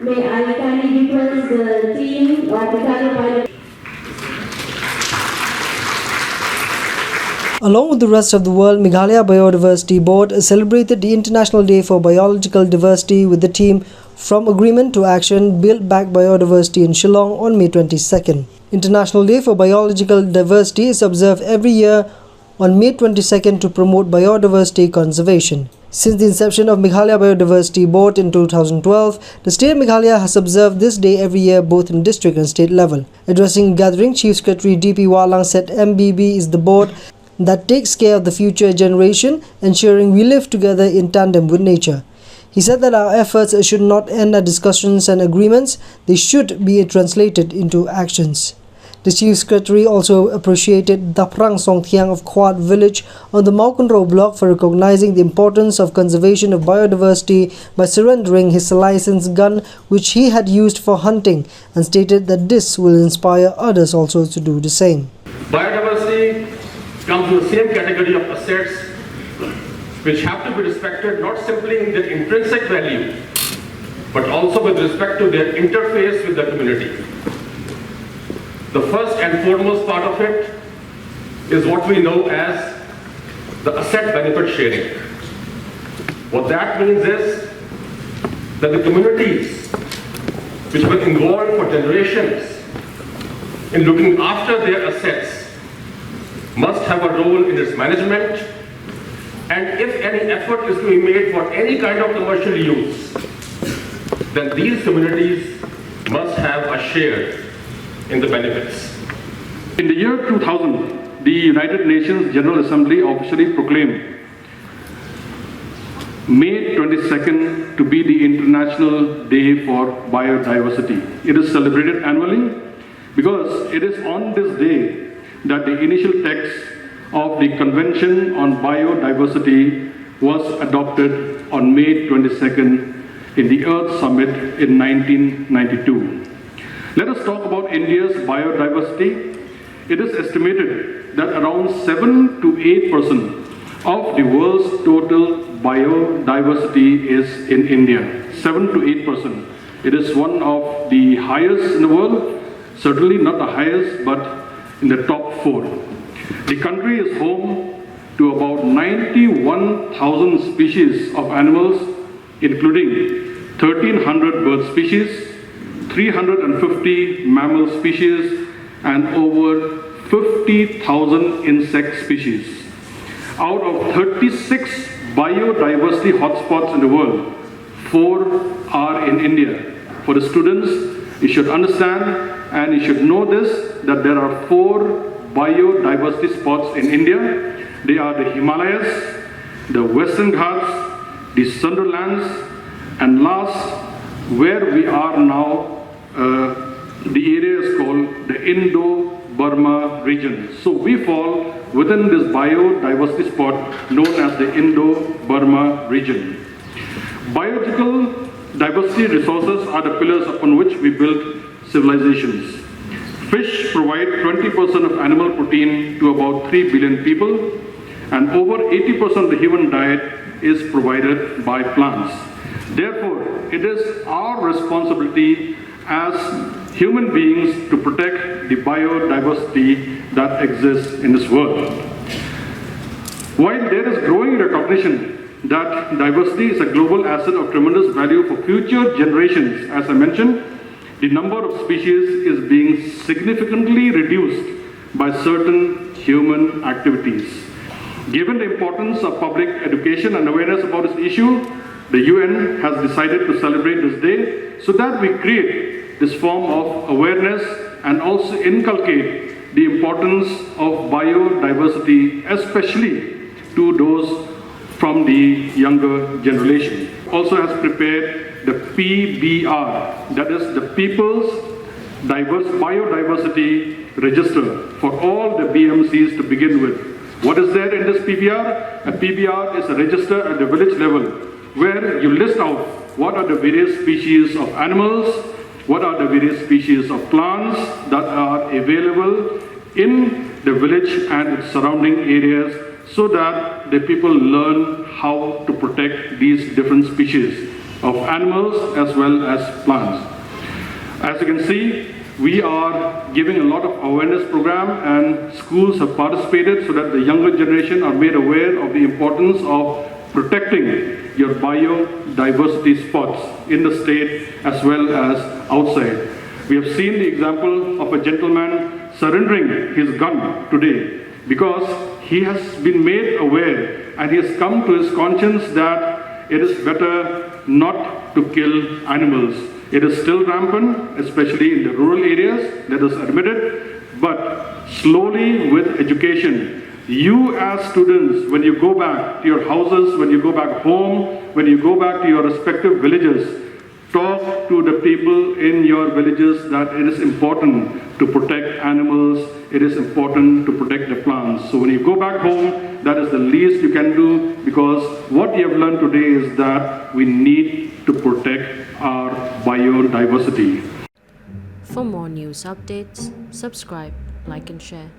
May I kindly request the team of Meghalaya Pilot. Along with the rest of the world, Meghalaya Biodiversity Board celebrated the International Day for Biological Diversity with the theme From Agreement to Action, Build Back Biodiversity in Shillong on May 22nd. International Day for Biological Diversity is observed every year on May 22nd to promote biodiversity conservation. Since the inception of Meghalaya Biodiversity Board in 2012, the state of Meghalaya has observed this day every year both in district and state level. Addressing a gathering, Chief Secretary D.P. Walang said MBB is the board that takes care of the future generation, ensuring we live together in tandem with nature. He said that our efforts should not end at discussions and agreements, they should be translated into actions. The Chief Secretary also appreciated Daprang Songthiang of Kwat village on the Maukunro block for recognizing the importance of conservation of biodiversity by surrendering his licensed gun which he had used for hunting, and stated that this will inspire others also to do the same. Biodiversity comes in the same category of assets which have to be respected not simply in their intrinsic value but also with respect to their interface with the community. The first and foremost part of it is what we know as the asset benefit sharing. What that means is that the communities which were involved for generations in looking after their assets must have a role in its management, and if any effort is to be made for any kind of commercial use, then these communities must have a share in the benefits. In the year 2000, the United Nations General Assembly officially proclaimed May 22nd to be the International Day for Biodiversity. It is celebrated annually because it is on this day that the initial text of the Convention on Biodiversity was adopted on May 22nd in the Earth Summit in 1992. Let us talk about India's biodiversity. It is estimated that around 7 to 8% of the world's total biodiversity is in India. 7 to 8%. It is one of the highest in the world, certainly not the highest, but in the top 4. The country is home to about 91,000 species of animals, including 1,300 bird species, 350 mammal species, and over 50,000 insect species. Out of 36 biodiversity hotspots in the world, 4 are in India. For the students, you should understand and you should know this, that there are 4 biodiversity spots in India. They are the Himalayas, the Western Ghats, the Sunderlands, and last, where we are now, the area is called the Indo-Burma region. So we fall within this biodiversity spot known as the Indo-Burma region. Biological diversity resources are the pillars upon which we build civilizations. Fish provide 20% of animal protein to about 3 billion people, and over 80% of the human diet is provided by plants. Therefore, it is our responsibility as human beings to protect the biodiversity that exists in this world. While there is growing recognition that diversity is a global asset of tremendous value for future generations, as I mentioned, the number of species is being significantly reduced by certain human activities. Given the importance of public education and awareness about this issue, the UN has decided to celebrate this day so that we create this form of awareness and also inculcate the importance of biodiversity, especially to those from the younger generation. Also has prepared the PBR, that is the People's Biodiversity Register for all the BMCs to begin with. What is there in this PBR? A PBR is a register at the village level where you list out what are the various species of animals, what are the various species of plants that are available in the village and its surrounding areas, so that the people learn how to protect these different species. of animals as well as plants. As you can see, we are giving a lot of awareness program and schools have participated so that the younger generation are made aware of the importance of protecting your biodiversity spots in the state as well as outside. We have seen the example of a gentleman surrendering his gun today because he has been made aware and he has come to his conscience that it is better not to kill animals. It is still rampant, especially in the rural areas, that is admitted, but slowly with education, you as students, when you go back to your houses, when you go back home, when you go back to your respective villages, talk to the people in your villages that it is important to protect animals, it is important to protect the plants. So when you go back home, that is the least you can do, because what you have learned today is that we need to protect our biodiversity. For more news updates, subscribe, like and share.